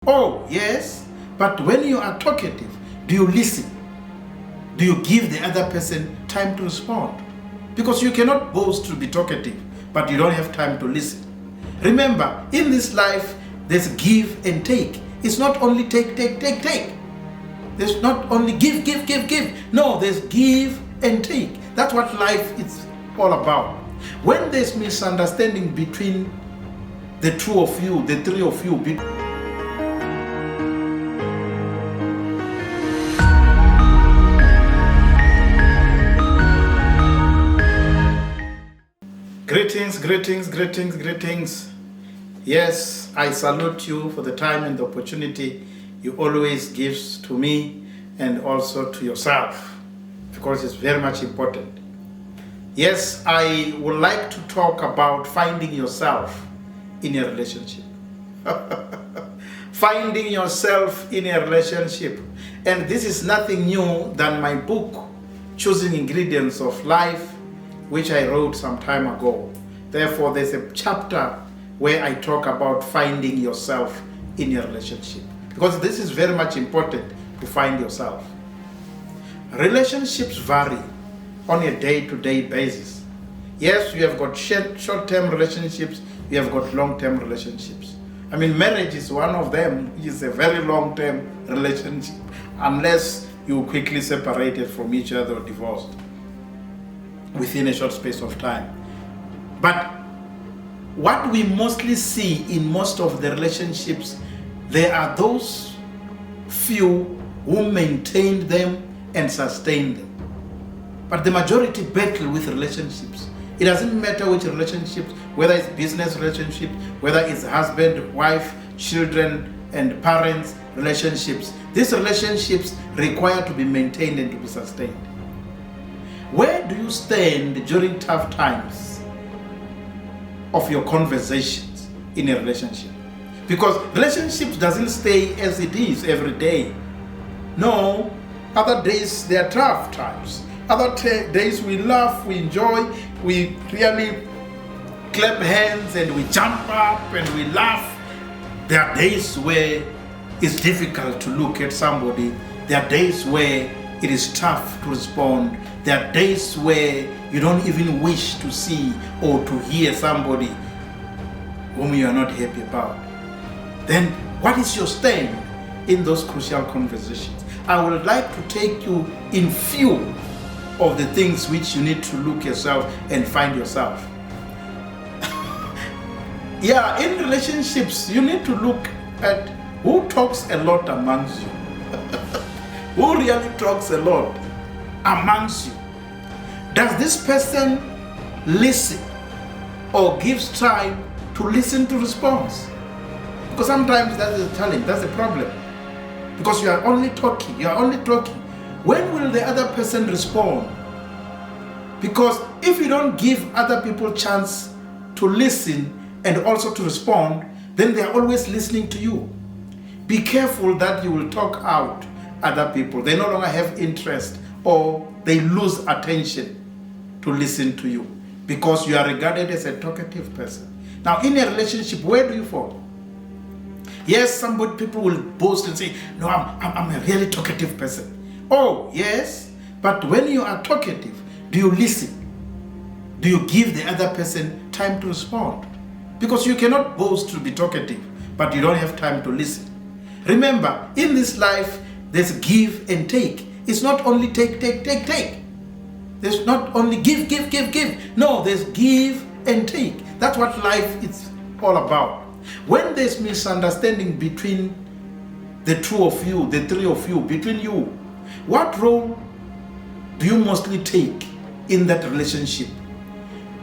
Oh, yes, but when you are talkative, do you listen? Do you give the other person time to respond? Because you cannot boast to be talkative, but you don't have time to listen. Remember, in this life, there's give and take. It's not only take. There's not only give. No, there's give and take. That's what life is all about. When there's misunderstanding between the two of you, the three of you, Greetings. Yes, I salute you for the time and the opportunity you always give to me and also to yourself, because it's very much important. Yes, I would like to talk about finding yourself in a relationship. Finding yourself in a relationship. And this is nothing new than my book, Choosing Ingredients of Life, which I wrote some time ago. Therefore, there's a chapter where I talk about finding yourself in a relationship, because this is very much important to find yourself. Relationships vary on a day-to-day basis. Yes, you have got short-term relationships, you have got long-term relationships. I mean, marriage is one of them, which is a very long-term relationship, unless you quickly separated from each other or divorced within a short space of time. But what we mostly see in most of the relationships, there are those few who maintain them and sustain them. But the majority battle with relationships. It doesn't matter which relationships, whether it's business relationships, whether it's husband, wife, children, and parents relationships. These relationships require to be maintained and to be sustained. Where do you stand during tough times of your conversations in a relationship? Because relationships doesn't stay as it is every day. No, other days there are tough times. Other days we laugh, we enjoy, we really clap hands and we jump up and we laugh. There are days where it's difficult to look at somebody. There are days where it is tough to respond. There are days where you don't even wish to see or to hear somebody whom you are not happy about. Then what is your stand in those crucial conversations? I would like to take you in few of the things which you need to look yourself and find yourself. Yeah, in relationships, you need to look at who talks a lot amongst you. Who really talks a lot amongst you? Does this person listen or gives time to listen to response? Because sometimes that's the challenge, that's the problem. Because you are only talking. When will the other person respond? Because if you don't give other people chance to listen and also to respond, then they are always listening to you. Be careful that you will talk out other people. They no longer have interest or they lose attention to listen to you because you are regarded as a talkative person. Now, in a relationship, where do you fall? Yes, people will boast and say, no, I'm a really talkative person. Oh, yes, but when you are talkative, do you listen? Do you give the other person time to respond? Because you cannot boast to be talkative, but you don't have time to listen. Remember, in this life, there's give and take. It's not only take. There's not only give. No, there's give and take. That's what life is all about. When there's misunderstanding between the two of you, the three of you, between you, what role do you mostly take in that relationship?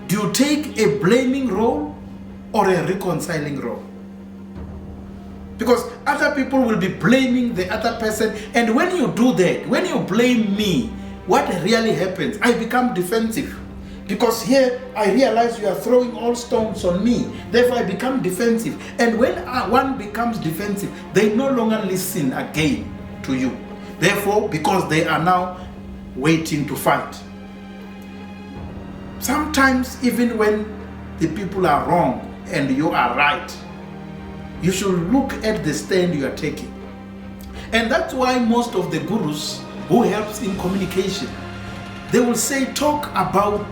Do you take a blaming role or a reconciling role? Because other people will be blaming the other person, and when you do that, when you blame me, what really happens? I become defensive. Because here I realize you are throwing all stones on me. Therefore I become defensive. And when one becomes defensive, they no longer listen again to you. Therefore, because they are now waiting to fight. Sometimes even when the people are wrong and you are right, You should look at the stand you are taking. And that's why most of the gurus who helps in communication, they will say, talk about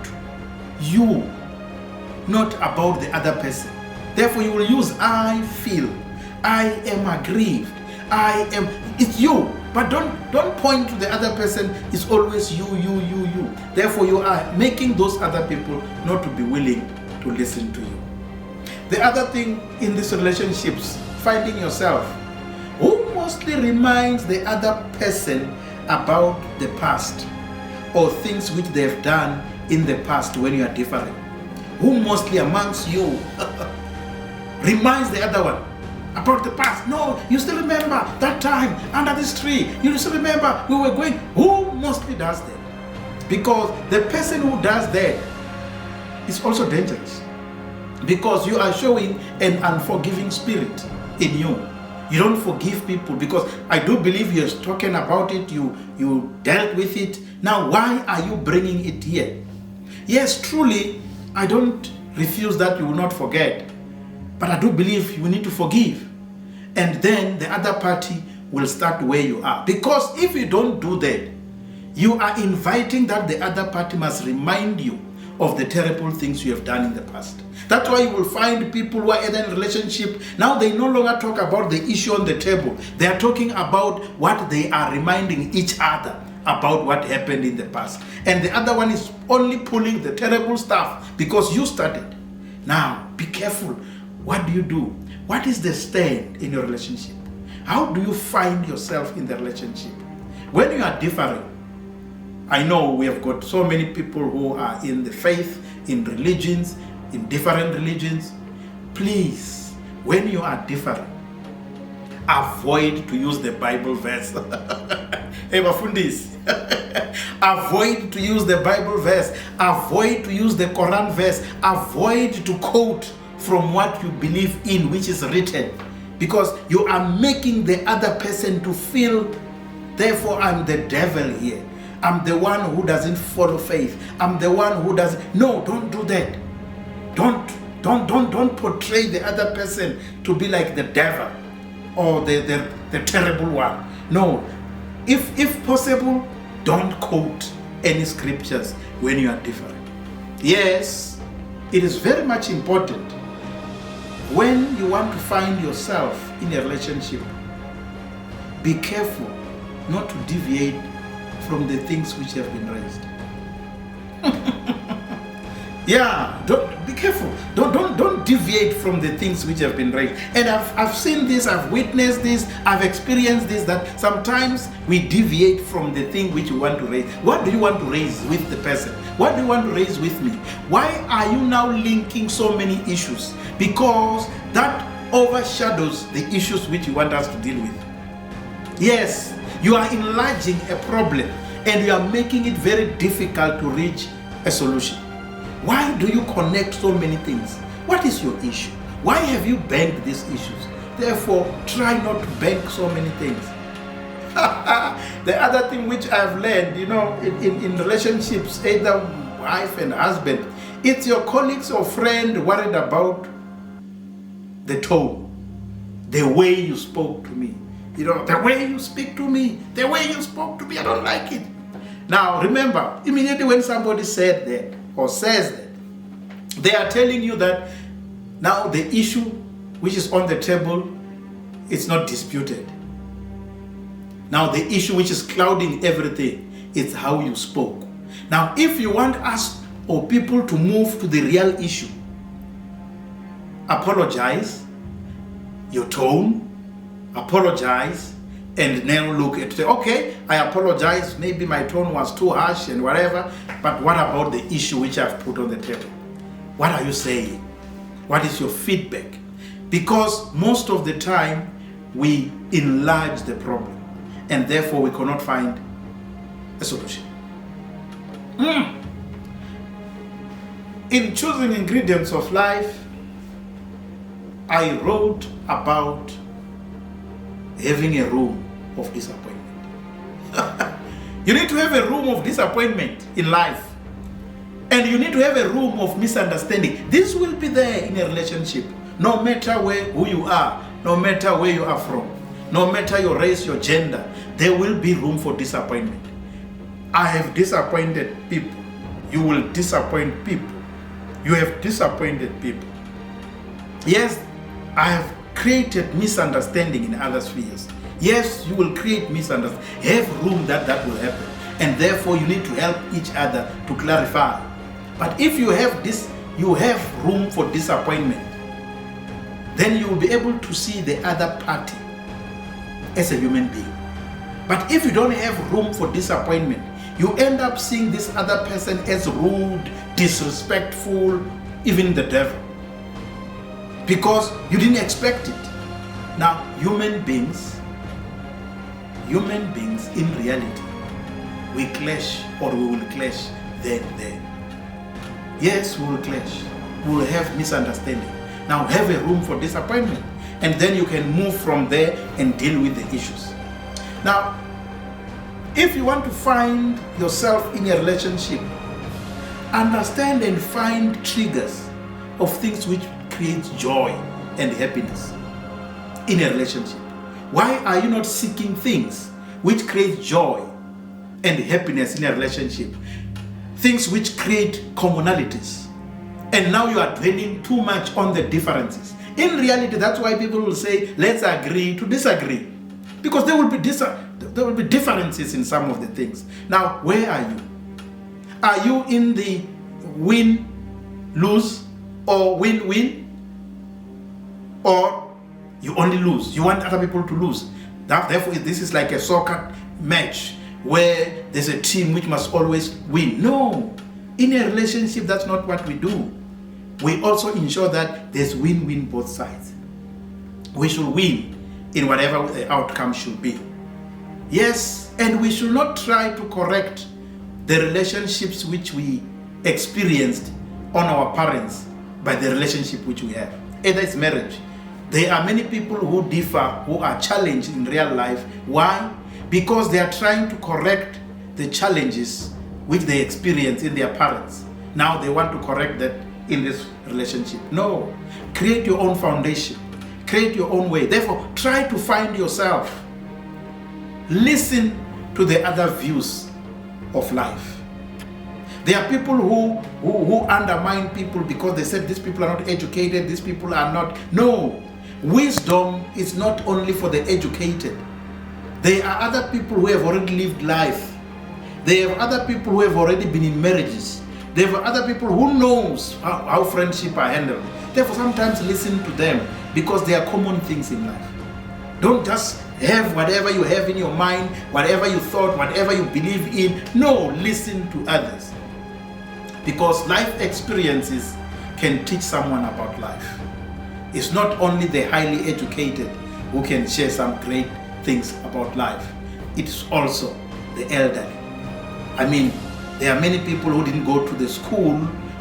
you, not about the other person. Therefore, you will use I feel, I am aggrieved, it's you. But don't point to the other person. It's always you. Therefore, you are making those other people not to be willing to listen to you. The other thing in these relationships, finding yourself, who mostly reminds the other person about the past or things which they've done in the past when you are different. Who mostly amongst you reminds the other one about the past? No, you still remember that time under this tree. You still remember we were going. Who mostly does that? Because the person who does that is also dangerous. Because you are showing an unforgiving spirit in you. You don't forgive people, because I do believe you're talking about it, you dealt with it. Now, why are you bringing it here? Yes, truly, I don't refuse that you will not forget. But I do believe you need to forgive. And then the other party will start where you are. Because if you don't do that, you are inviting that the other party must remind you of the terrible things you have done in the past. That's why you will find people who are either in a relationship, now they no longer talk about the issue on the table. They are talking about what they are reminding each other about what happened in the past. And the other one is only pulling the terrible stuff because you started. Now, be careful. What do? What is the stand in your relationship? How do you find yourself in the relationship? When you are differing, I know we have got so many people who are in the faith, in religions, in different religions. Please, when you are different, avoid to use the Bible verse. Hey, Mafundis. Avoid to use the Bible verse. Avoid to use the Quran verse. Avoid to quote from what you believe in, which is written. Because you are making the other person to feel, therefore I'm the devil here. I'm the one who doesn't follow faith. I'm the one who doesn't. No, don't do that. Don't portray the other person to be like the devil or the terrible one. No. If possible, don't quote any scriptures when you are different. Yes, it is very much important when you want to find yourself in a relationship. Be careful not to deviate from the things which have been raised. Yeah, be careful. Don't deviate from the things which have been raised. And I've seen this, I've witnessed this, I've experienced this, that sometimes we deviate from the thing which we want to raise. What do you want to raise with the person? What do you want to raise with me? Why are you now linking so many issues? Because that overshadows the issues which you want us to deal with. Yes, you are enlarging a problem and you are making it very difficult to reach a solution. Why do you connect so many things? What is your issue? Why have you banked these issues? Therefore, try not to bank so many things. The other thing which I've learned, in relationships, either wife and husband, it's your colleagues or friend worried about the tone, the way you spoke to me. The way you speak to me, the way you spoke to me, I don't like it. Now, remember, immediately when somebody said that or says that, they are telling you that now the issue which is on the table is not disputed. Now, the issue which is clouding everything is how you spoke. Now, if you want us or people to move to the real issue, apologize, your tone, apologize, and now look at say, okay, I apologize, maybe my tone was too harsh and whatever, but what about the issue which I've put on the table? What are you saying? What is your feedback? Because most of the time we enlarge the problem and therefore we cannot find a solution. In choosing ingredients of life, I wrote about having a room of disappointment. You need to have a room of disappointment in life. And you need to have a room of misunderstanding. This will be there in a relationship. No matter who you are, no matter where you are from, no matter your race, your gender, there will be room for disappointment. I have disappointed people. You will disappoint people. You have disappointed people. Yes, I have created misunderstanding in other spheres. Yes, you will create misunderstanding. Have room that will happen. And therefore you need to help each other to clarify. But if you have this, you have room for disappointment, then you will be able to see the other party as a human being. But if you don't have room for disappointment, you end up seeing this other person as rude, disrespectful, even the devil, because you didn't expect it. Now, human beings in reality, we clash, or we will clash then. Yes, we will clash. We will have misunderstanding. Now have a room for disappointment, and then you can move from there and deal with the issues. Now, if you want to find yourself in a relationship, understand and find triggers of things which create joy and happiness in a relationship. Why are you not seeking things which create joy and happiness in a relationship? Things which create commonalities. And now you are dwelling too much on the differences. In reality, that's why people will say, let's agree to disagree. Because there will be differences in some of the things. Now, where are you? Are you in the win-lose or win-win? Or you only lose? You want other people to lose. Therefore, this is like a soccer match where there's a team which must always win. No. In a relationship, that's not what we do. We also ensure that there's win-win both sides. We should win in whatever the outcome should be. Yes, and we should not try to correct the relationships which we experienced on our parents by the relationship which we have. Either it's marriage. There are many people who differ, who are challenged in real life. Why? Because they are trying to correct the challenges which they experience in their parents. Now they want to correct that in this relationship. No. Create your own foundation. Create your own way. Therefore, try to find yourself. Listen to the other views of life. There are people who undermine people because they said these people are not educated, these people are not. No. Wisdom is not only for the educated. There are other people who have already lived life. There are other people who have already been in marriages. There are other people who knows how friendship are handled. Therefore, sometimes listen to them because there are common things in life. Don't just have whatever you have in your mind, whatever you thought, whatever you believe in. No, listen to others. Because life experiences can teach someone about life. It's not only the highly educated who can share some great things about life. It's also the elderly. I mean, there are many people who didn't go to the school,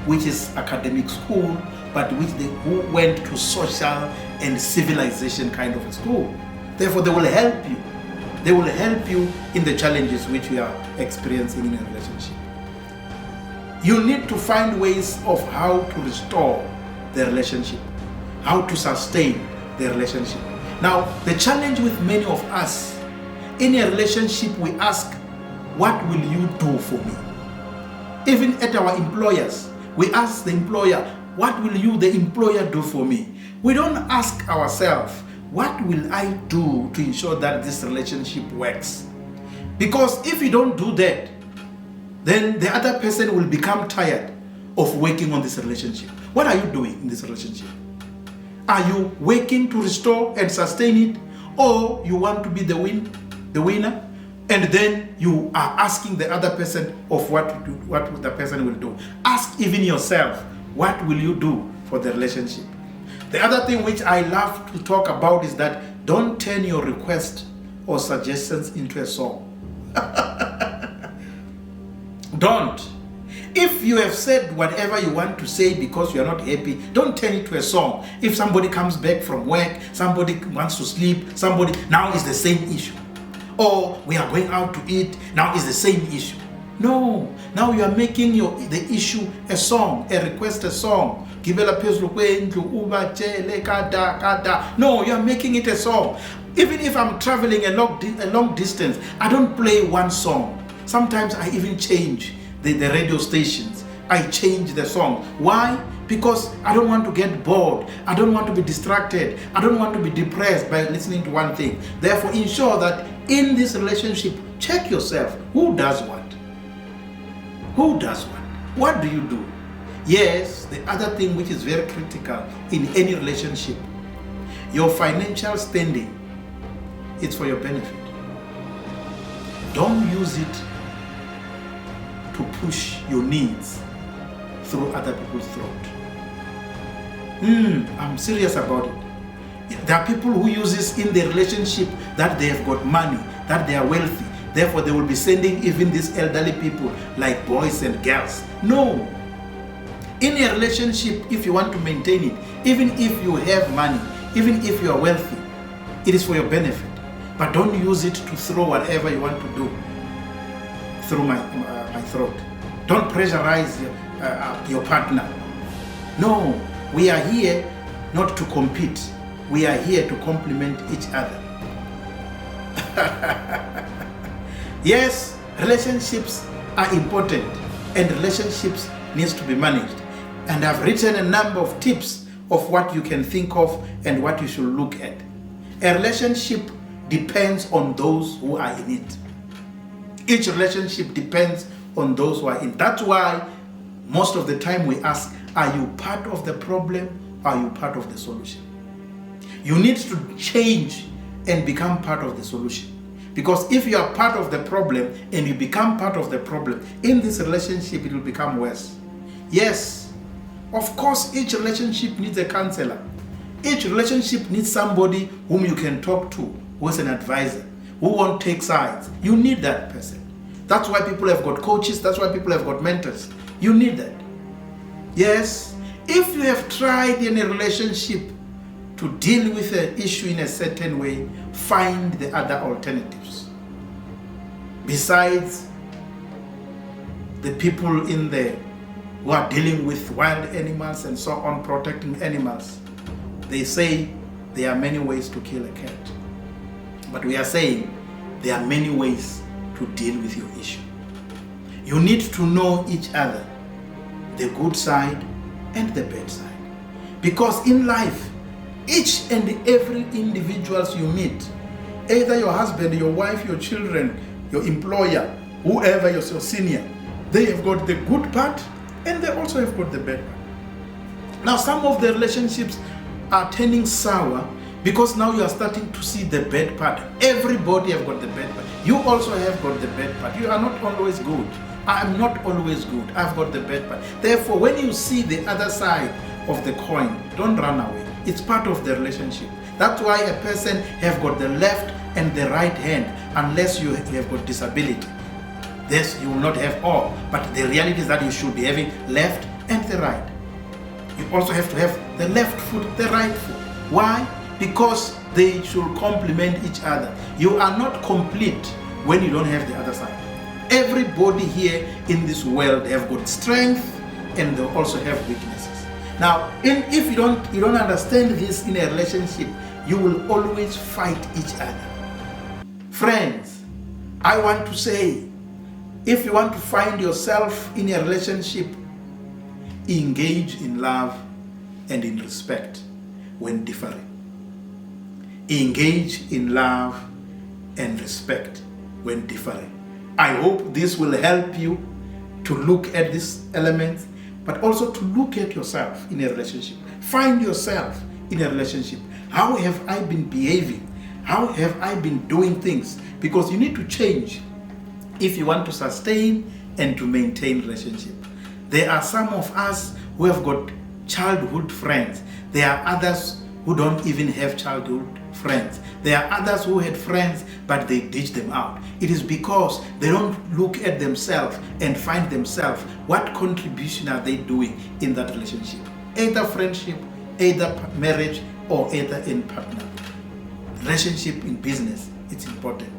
which is academic school, but who went to social and civilization kind of a school. Therefore, they will help you. They will help you in the challenges which we are experiencing in a relationship. You need to find ways of how to restore the relationship, how to sustain the relationship. Now, the challenge with many of us, in a relationship, we ask, what will you do for me? Even at our employers, we ask the employer, what will you, the employer, do for me? We don't ask ourselves, what will I do to ensure that this relationship works? Because if you don't do that, then the other person will become tired of working on this relationship. What are you doing in this relationship? Are you working to restore and sustain it, or you want to be the winner? And then you are asking the other person of what the person will do. Ask even yourself, what will you do for the relationship? The other thing which I love to talk about is that don't turn your request or suggestions into a song. Don't. If you have said whatever you want to say because you are not happy, don't turn it to a song. If somebody comes back from work, somebody wants to sleep, now it's the same issue. Or we are going out to eat, now it's the same issue. No, now you are making the issue a song, a request a song. Gibela phezulu kwendlu ubatshele kada kada. No, you are making it a song. Even if I'm traveling a long distance, I don't play one song. Sometimes I even change the radio stations. I change the song. Why? Because I don't want to get bored. I don't want to be distracted. I don't want to be depressed by listening to one thing. Therefore, ensure that in this relationship, check yourself. Who does what? Who does what? What do you do? Yes, the other thing which is very critical in any relationship, your financial standing, it's for your benefit. Don't use it to push your needs through other people's throat. I'm serious about it. There are people who use this in their relationship, that they have got money, that they are wealthy. Therefore, they will be sending even these elderly people like boys and girls. No. In a relationship, if you want to maintain it, even if you have money, even if you are wealthy, it is for your benefit. But don't use it to throw whatever you want to do through my throat. Don't pressurize your partner. No, we are here not to compete. We are here to complement each other. Yes, relationships are important and relationships needs to be managed. And I've written a number of tips of what you can think of and what you should look at. A relationship depends on those who are in it. Each relationship depends on those who are in. That's why most of the time we ask, are you part of the problem or are you part of the solution? You need to change and become part of the solution. Because if you are part of the problem and you become part of the problem, in this relationship it will become worse. Yes, of course, each relationship needs a counselor. Each relationship needs somebody whom you can talk to, who is an advisor, who won't take sides. You need that person. That's why people have got coaches. That's why people have got mentors. You need that. Yes, if you have tried in a relationship to deal with an issue in a certain way, find the other alternatives. Besides the people in there who are dealing with wild animals and so on, protecting animals, they say there are many ways to kill a cat. But we are saying there are many ways to deal with your issue. You need to know each other, the good side and the bad side. Because in life, each and every individuals you meet, either your husband, your wife, your children, your employer, whoever, your senior, they have got the good part and they also have got the bad part. Now some of the relationships are turning sour because now you are starting to see the bad part. Everybody have got the bad part. You also have got the bad part. You are not always good. I am not always good. I've got the bad part. Therefore, when you see the other side of the coin, don't run away. It's part of the relationship. That's why a person have got the left and the right hand, unless you have got disability. This you will not have all. But the reality is that you should be having left and the right. You also have to have the left foot, the right foot. Why? Because they should complement each other. You are not complete when you don't have the other side. Everybody here in this world have got strength and they also have weaknesses. Now, if you don't understand this in a relationship, you will always fight each other. Friends, I want to say, if you want to find yourself in a relationship, engage in love and in respect when differing. Engage in love and respect when differing. I hope this will help you to look at these elements, but also to look at yourself in a relationship. Find yourself in a relationship. How have I been behaving? How have I been doing things? Because you need to change if you want to sustain and to maintain relationship. There are some of us who have got childhood friends. There are others who don't even have childhood friends. There are others who had friends, but they ditched them out. It is because they don't look at themselves and find themselves. What contribution are they doing in that relationship? Either friendship, either marriage, or either in partner. Relationship in business, it's important.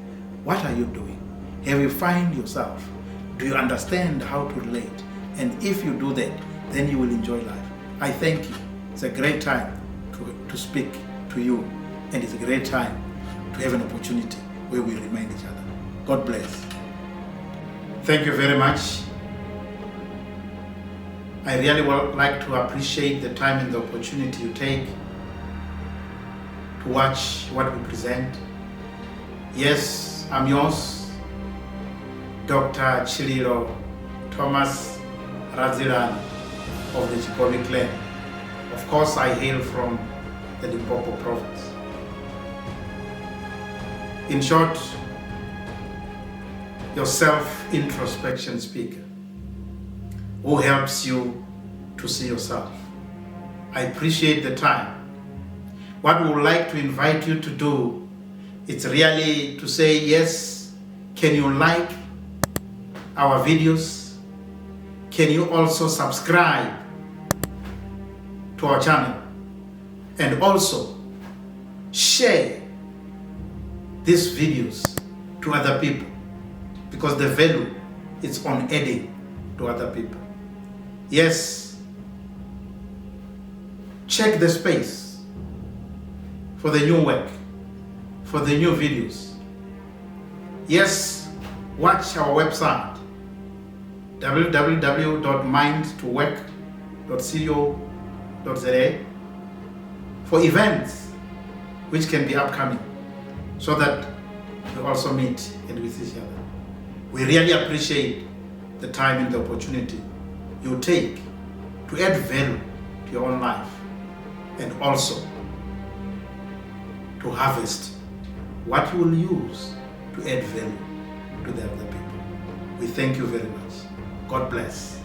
What are you doing? Have you found yourself? Do you understand how to relate? And if you do that, then you will enjoy life. I thank you. It's a great time to speak to you, and it's a great time to have an opportunity where we remind each other. God bless. Thank you very much. I really would like to appreciate the time and the opportunity you take to watch what we present. Yes, I'm yours, Dr. Chililo Thomas Radziran of the Chikobi clan. Of course, I hail from the Limpopo province. In short, your self-introspection speaker who helps you to see yourself. I appreciate the time. What we would like to invite you to do is really to say, yes, can you like our videos? Can you also subscribe to our channel? And also share these videos to other people, because the value is on adding to other people. Yes, check the space for the new work, for the new videos. Yes, watch our website www.mindtowork.co.za for events which can be upcoming, so that we also meet and with each other. We really appreciate the time and the opportunity you take to add value to your own life, and also to harvest what you will use to add value to the other people. We thank you very much. God bless.